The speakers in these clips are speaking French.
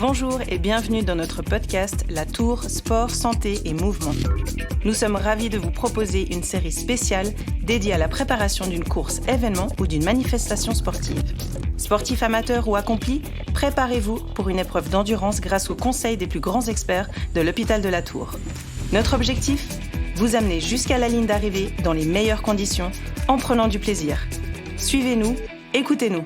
Bonjour et bienvenue dans notre podcast La Tour Sport, Santé et Mouvement. Nous sommes ravis de vous proposer une série spéciale dédiée à la préparation d'une course événement ou d'une manifestation sportive. Sportifs amateurs ou accomplis, préparez-vous pour une épreuve d'endurance grâce aux conseils des plus grands experts de l'hôpital de la Tour. Notre objectif ? Vous amener jusqu'à la ligne d'arrivée dans les meilleures conditions en prenant du plaisir. Suivez-nous, écoutez-nous.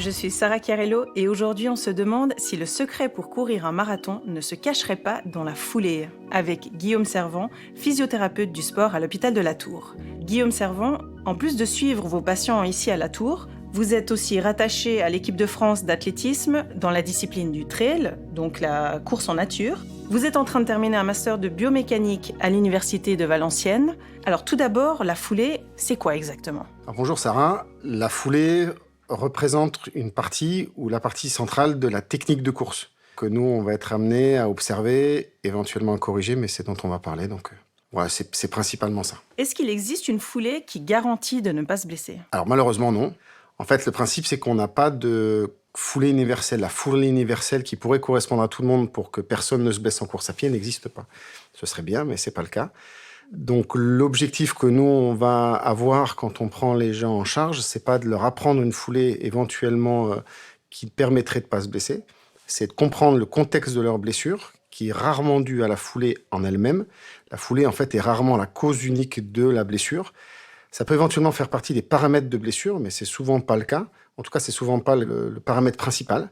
Je suis Sarah Chiarello et aujourd'hui on se demande si le secret pour courir un marathon ne se cacherait pas dans la foulée. Avec Guillaume Servant, physiothérapeute du sport à l'hôpital de la Tour. Guillaume Servant, en plus de suivre vos patients ici à la Tour, vous êtes aussi rattaché à l'équipe de France d'athlétisme dans la discipline du trail, donc la course en nature. Vous êtes en train de terminer un master de biomécanique à l'université de Valenciennes. Alors tout d'abord, la foulée, c'est quoi exactement ? Alors, bonjour Sarah, la foulée représente une partie ou la partie centrale de la technique de course que nous, on va être amené à observer, éventuellement à corriger, mais c'est dont on va parler, donc voilà, c'est principalement ça. Est-ce qu'il existe une foulée qui garantit de ne pas se blesser ? Alors malheureusement non. En fait, le principe, c'est qu'on n'a pas de foulée universelle. La foulée universelle qui pourrait correspondre à tout le monde pour que personne ne se blesse en course à pied n'existe pas. Ce serait bien, mais c'est pas le cas. Donc l'objectif que nous, on va avoir quand on prend les gens en charge, c'est pas de leur apprendre une foulée éventuellement qui permettrait de pas se blesser, c'est de comprendre le contexte de leur blessure, qui est rarement due à la foulée en elle-même. La foulée, en fait, est rarement la cause unique de la blessure. Ça peut éventuellement faire partie des paramètres de blessure, mais c'est souvent pas le cas. En tout cas, c'est souvent pas le paramètre principal.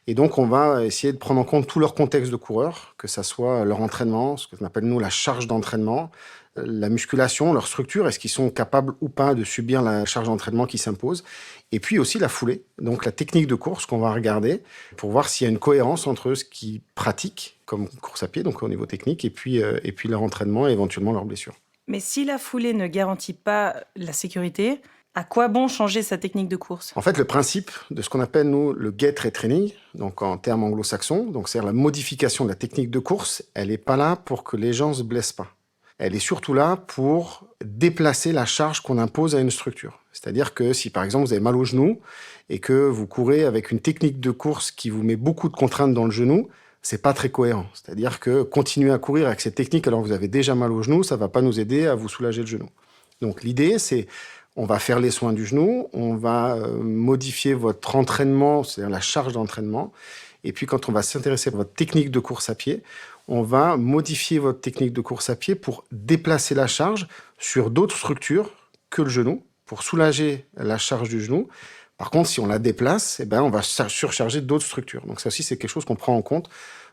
Et donc, on va essayer de prendre en compte tout leur contexte de coureur, que ça soit leur entraînement, ce qu'on appelle nous la charge d'entraînement, la musculation, leur structure, est-ce qu'ils sont capables ou pas de subir la charge d'entraînement qui s'impose, et puis aussi la foulée, donc la technique de course qu'on va regarder pour voir s'il y a une cohérence entre ce qu'ils pratiquent comme course à pied, donc au niveau technique, et puis leur entraînement et éventuellement leur blessure. Mais si la foulée ne garantit pas la sécurité, à quoi bon changer sa technique de course ? En fait, le principe de ce qu'on appelle, nous, le get retraining, donc en termes anglo-saxons, donc c'est-à-dire la modification de la technique de course, elle n'est pas là pour que les gens ne se blessent pas. Elle est surtout là pour déplacer la charge qu'on impose à une structure. C'est-à-dire que si, par exemple, vous avez mal au genou et que vous courez avec une technique de course qui vous met beaucoup de contraintes dans le genou, c'est pas très cohérent. C'est-à-dire que continuer à courir avec cette technique alors que vous avez déjà mal au genou, ça va pas nous aider à vous soulager le genou. Donc l'idée, c'est on va faire les soins du genou, on va modifier votre entraînement, c'est-à-dire la charge d'entraînement. Et puis quand on va s'intéresser à votre technique de course à pied, on va modifier votre technique de course à pied pour déplacer la charge sur d'autres structures que le genou, pour soulager la charge du genou. Par contre, si on la déplace, on va surcharger d'autres structures. Donc ça aussi, c'est quelque chose qu'on prend en compte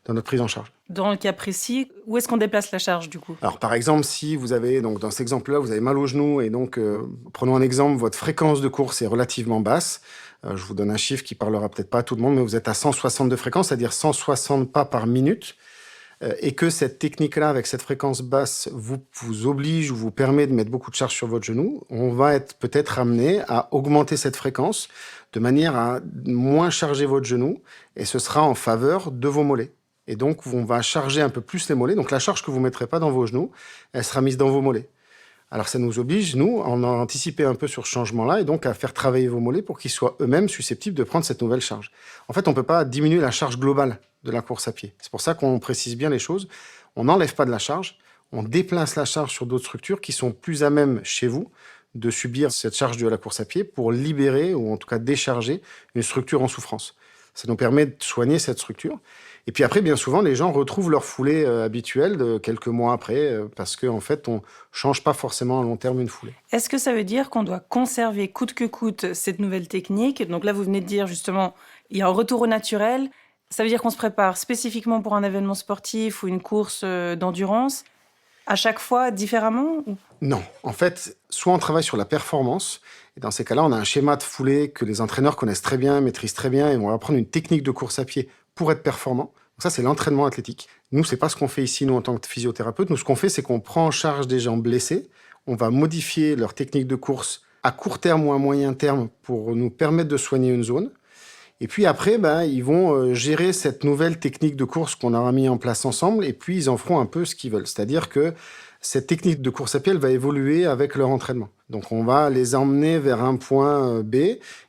dans notre prise en charge. Dans le cas précis, où est-ce qu'on déplace la charge du coup ? Alors par exemple, si vous avez, donc dans cet exemple-là, vous avez mal au genou et donc, prenons un exemple, votre fréquence de course est relativement basse. Je vous donne un chiffre qui parlera peut-être pas à tout le monde, mais vous êtes à 160 de fréquence, c'est-à-dire 160 pas par minute. Et que cette technique-là, avec cette fréquence basse, vous oblige ou vous permet de mettre beaucoup de charge sur votre genou, on va être peut-être amené à augmenter cette fréquence de manière à moins charger votre genou, et ce sera en faveur de vos mollets. Et donc, on va charger un peu plus les mollets. Donc, la charge que vous ne mettrez pas dans vos genoux, elle sera mise dans vos mollets. Alors, ça nous oblige, nous, à anticiper un peu sur ce changement-là et donc à faire travailler vos mollets pour qu'ils soient eux-mêmes susceptibles de prendre cette nouvelle charge. En fait, on ne peut pas diminuer la charge globale de la course à pied. C'est pour ça qu'on précise bien les choses. On n'enlève pas de la charge, on déplace la charge sur d'autres structures qui sont plus à même chez vous de subir cette charge de la course à pied pour libérer ou en tout cas décharger une structure en souffrance. Ça nous permet de soigner cette structure. Et puis après, bien souvent, les gens retrouvent leur foulée habituelle de quelques mois après parce qu'en fait, on ne change pas forcément à long terme une foulée. Est-ce que ça veut dire qu'on doit conserver coûte que coûte cette nouvelle technique ? Donc là, vous venez de dire justement, il y a un retour au naturel. Ça veut dire qu'on se prépare spécifiquement pour un événement sportif ou une course d'endurance, à chaque fois différemment ? Non. En fait, soit on travaille sur la performance, et dans ces cas-là, on a un schéma de foulée que les entraîneurs connaissent très bien, maîtrisent très bien, et vont apprendre une technique de course à pied pour être performant. Donc ça, c'est l'entraînement athlétique. Nous, c'est pas ce qu'on fait ici, nous, en tant que physiothérapeute. Nous, ce qu'on fait, c'est qu'on prend en charge des gens blessés. On va modifier leur technique de course à court terme ou à moyen terme pour nous permettre de soigner une zone. Et puis après, ils vont gérer cette nouvelle technique de course qu'on aura mis en place ensemble et puis ils en feront un peu ce qu'ils veulent. C'est-à-dire que cette technique de course à pied, elle va évoluer avec leur entraînement. Donc, on va les emmener vers un point B,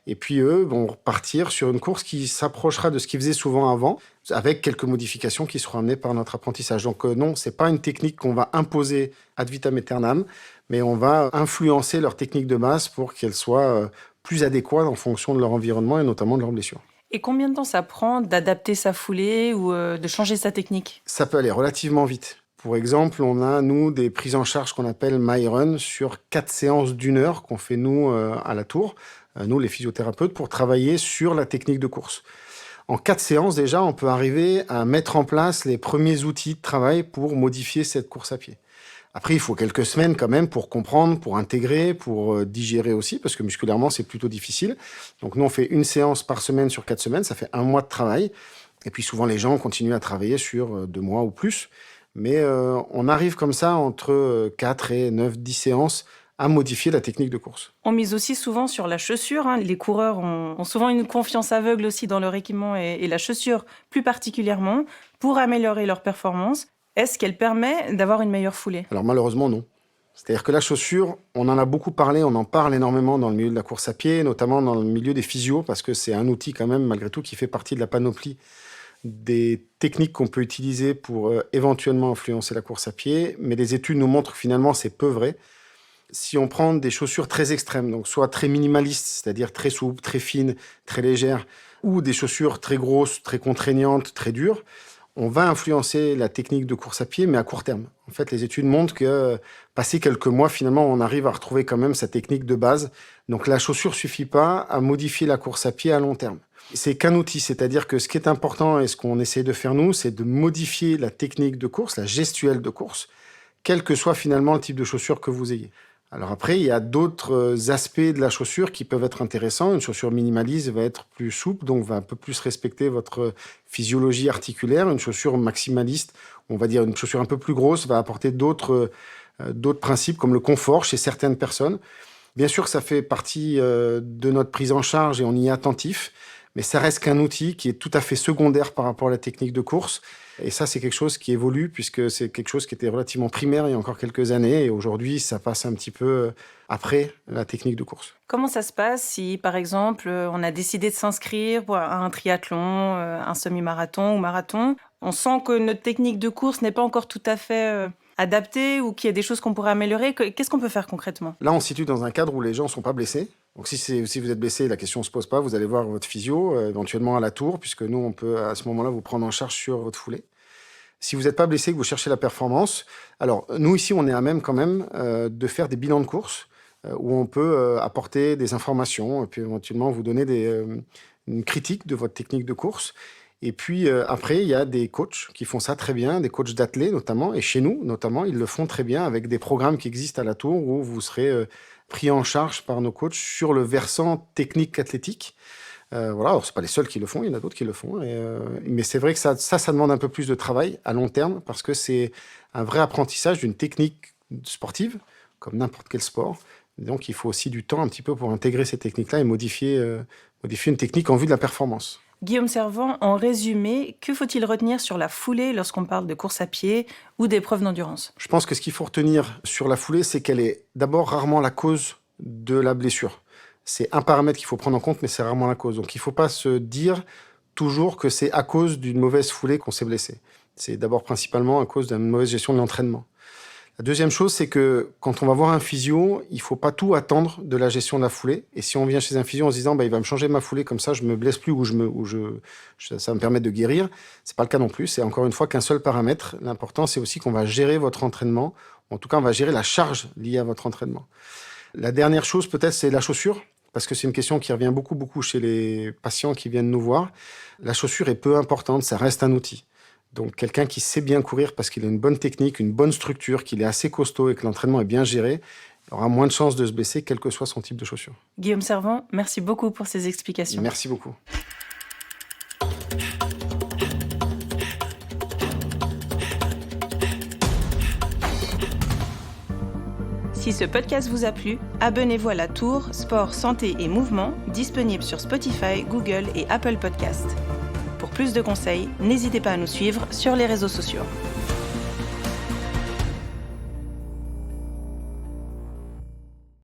et puis eux vont repartir sur une course qui s'approchera de ce qu'ils faisaient souvent avant, avec quelques modifications qui seront amenées par notre apprentissage. Donc, non, c'est pas une technique qu'on va imposer ad vitam aeternam, mais on va influencer leur technique de base pour qu'elle soit plus adéquate en fonction de leur environnement et notamment de leurs blessures. Et combien de temps ça prend d'adapter sa foulée ou de changer sa technique? Ça peut aller relativement vite. Pour exemple, on a, nous, des prises en charge qu'on appelle My Run sur 4 séances d'1 heure qu'on fait, nous, à la Tour, nous, les physiothérapeutes, pour travailler sur la technique de course. En 4 séances, déjà, on peut arriver à mettre en place les premiers outils de travail pour modifier cette course à pied. Après, il faut quelques semaines quand même pour comprendre, pour intégrer, pour digérer aussi, parce que musculairement, c'est plutôt difficile. Donc nous, on fait 1 séance par semaine sur 4 semaines, ça fait 1 mois de travail. Et puis souvent, les gens continuent à travailler sur 2 mois ou plus. Mais on arrive comme ça, entre 4 et 9, 10 séances, à modifier la technique de course. On mise aussi souvent sur la chaussure. Les coureurs ont souvent une confiance aveugle aussi dans leur équipement et la chaussure plus particulièrement pour améliorer leur performance. Est-ce qu'elle permet d'avoir une meilleure foulée? Alors malheureusement, non. C'est-à-dire que la chaussure, on en a beaucoup parlé, on en parle énormément dans le milieu de la course à pied, notamment dans le milieu des physios, parce que c'est un outil quand même, malgré tout, qui fait partie de la panoplie des techniques qu'on peut utiliser pour éventuellement influencer la course à pied. Mais les études nous montrent que finalement, c'est peu vrai. Si on prend des chaussures très extrêmes, donc soit très minimalistes, c'est-à-dire très souples, très fines, très légères, ou des chaussures très grosses, très contraignantes, très dures, on va influencer la technique de course à pied, mais à court terme. En fait, les études montrent que, passé quelques mois, finalement, on arrive à retrouver quand même sa technique de base. Donc, la chaussure suffit pas à modifier la course à pied à long terme. C'est qu'un outil, c'est-à-dire que ce qui est important et ce qu'on essaie de faire, nous, c'est de modifier la technique de course, la gestuelle de course, quel que soit finalement le type de chaussure que vous ayez. Alors après, il y a d'autres aspects de la chaussure qui peuvent être intéressants. Une chaussure minimaliste va être plus souple, donc va un peu plus respecter votre physiologie articulaire. Une chaussure maximaliste, on va dire une chaussure un peu plus grosse, va apporter d'autres principes comme le confort chez certaines personnes. Bien sûr que ça fait partie de notre prise en charge et on y est attentif, mais ça reste qu'un outil qui est tout à fait secondaire par rapport à la technique de course. Et ça, c'est quelque chose qui évolue, puisque c'est quelque chose qui était relativement primaire il y a encore quelques années. Et aujourd'hui, ça passe un petit peu après la technique de course. Comment ça se passe si, par exemple, on a décidé de s'inscrire à un triathlon, un semi-marathon ou marathon? On sent que notre technique de course n'est pas encore tout à fait adaptée ou qu'il y a des choses qu'on pourrait améliorer. Qu'est-ce qu'on peut faire concrètement? Là, on se situe dans un cadre où les gens ne sont pas blessés. Donc si vous êtes blessé, la question ne se pose pas. Vous allez voir votre physio, éventuellement à la Tour, puisque nous, on peut à ce moment-là vous prendre en charge sur votre foulée. Si vous n'êtes pas blessé, que vous cherchez la performance, alors nous ici, on est à même quand même de faire des bilans de course où on peut apporter des informations et puis éventuellement vous donner une critique de votre technique de course. Et puis après, il y a des coachs qui font ça très bien, des coachs d'athlètes notamment, et chez nous notamment, ils le font très bien avec des programmes qui existent à la Tour où vous serez pris en charge par nos coachs sur le versant technique athlétique. Voilà, alors c'est pas les seuls qui le font, il y en a d'autres qui le font. Mais c'est vrai que ça demande un peu plus de travail à long terme parce que c'est un vrai apprentissage d'une technique sportive, comme n'importe quel sport. Donc il faut aussi du temps un petit peu pour intégrer ces techniques-là et modifier une technique en vue de la performance. Guillaume Servant, en résumé, que faut-il retenir sur la foulée lorsqu'on parle de course à pied ou d'épreuves d'endurance? Je pense que ce qu'il faut retenir sur la foulée, c'est qu'elle est d'abord rarement la cause de la blessure. C'est un paramètre qu'il faut prendre en compte, mais c'est rarement la cause. Donc il ne faut pas se dire toujours que c'est à cause d'une mauvaise foulée qu'on s'est blessé. C'est d'abord principalement à cause d'une mauvaise gestion de l'entraînement. La deuxième chose, c'est que quand on va voir un physio, il ne faut pas tout attendre de la gestion de la foulée. Et si on vient chez un physio en se disant il va me changer ma foulée, comme ça je ne me blesse plus ou ça va me permettre de guérir, ce n'est pas le cas non plus. C'est encore une fois qu'un seul paramètre. L'important, c'est aussi qu'on va gérer votre entraînement. En tout cas, on va gérer la charge liée à votre entraînement. La dernière chose, peut-être, c'est la chaussure. Parce que c'est une question qui revient beaucoup chez les patients qui viennent nous voir. La chaussure est peu importante, ça reste un outil. Donc quelqu'un qui sait bien courir parce qu'il a une bonne technique, une bonne structure, qu'il est assez costaud et que l'entraînement est bien géré, aura moins de chances de se blesser, quel que soit son type de chaussure. Guillaume Servant, merci beaucoup pour ces explications. Merci beaucoup. Si ce podcast vous a plu, abonnez-vous à la Tour Sport, Santé et Mouvement, disponible sur Spotify, Google et Apple Podcasts. Pour plus de conseils, n'hésitez pas à nous suivre sur les réseaux sociaux.